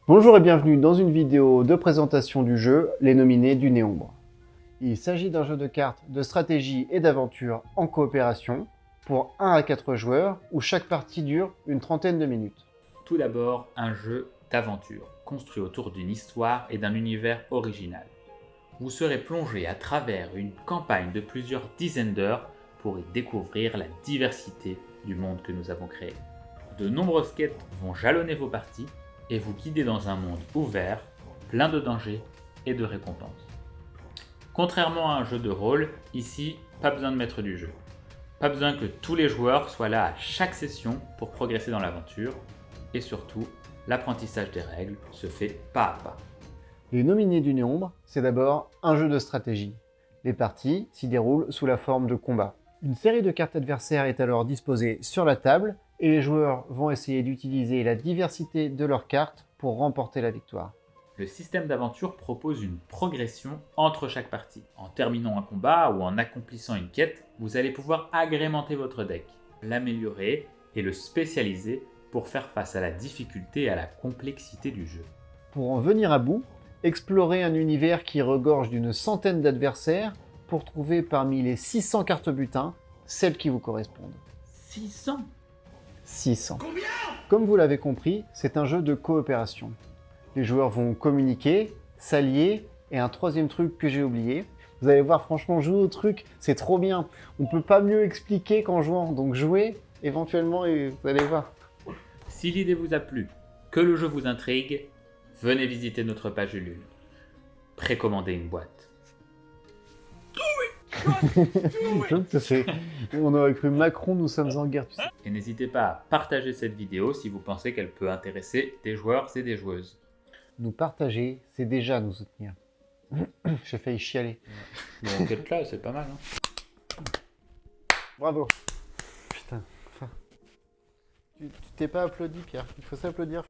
Bonjour et bienvenue dans une vidéo de présentation du jeu Les Nominés du Néombre. Il s'agit d'un jeu de cartes de stratégie et d'aventure en coopération pour 1 à 4 joueurs où chaque partie dure une trentaine de minutes. Tout d'abord, un jeu d'aventure, construit autour d'une histoire et d'un univers original. Vous serez plongé à travers une campagne de plusieurs dizaines d'heures pour y découvrir la diversité du monde que nous avons créé. De nombreuses quêtes vont jalonner vos parties et vous guider dans un monde ouvert, plein de dangers et de récompenses. Contrairement à un jeu de rôle, ici, pas besoin de maître du jeu. Pas besoin que tous les joueurs soient là à chaque session pour progresser dans l'aventure. Et surtout, l'apprentissage des règles se fait pas à pas. Les Nominés du Néombre, c'est d'abord un jeu de stratégie. Les parties s'y déroulent sous la forme de combats. Une série de cartes adversaires est alors disposée sur la table et les joueurs vont essayer d'utiliser la diversité de leurs cartes pour remporter la victoire. Le système d'aventure propose une progression entre chaque partie. En terminant un combat ou en accomplissant une quête, vous allez pouvoir agrémenter votre deck, l'améliorer et le spécialiser pour faire face à la difficulté et à la complexité du jeu. Pour en venir à bout, explorez un univers qui regorge d'une centaine d'adversaires pour trouver parmi les 600 cartes butins celles qui vous correspondent. 600 600. Comme vous l'avez compris, c'est un jeu de coopération. Les joueurs vont communiquer, s'allier, et un troisième truc que j'ai oublié. Vous allez voir, franchement, jouer au truc, c'est trop bien. On peut pas mieux expliquer qu'en jouant, donc jouez éventuellement et vous allez voir. Si l'idée vous a plu, que le jeu vous intrigue, venez visiter notre page Ulule. Précommandez une boîte. On aurait cru Macron, nous sommes en guerre, tu sais. Et n'hésitez pas à partager cette vidéo si vous pensez qu'elle peut intéresser des joueurs et des joueuses. Nous partager, c'est déjà nous soutenir. J'ai failli chialer. Bon, quel cas, c'est pas mal. Hein. Bravo. Putain. Tu t'es pas applaudi, Pierre. Il faut s'applaudir.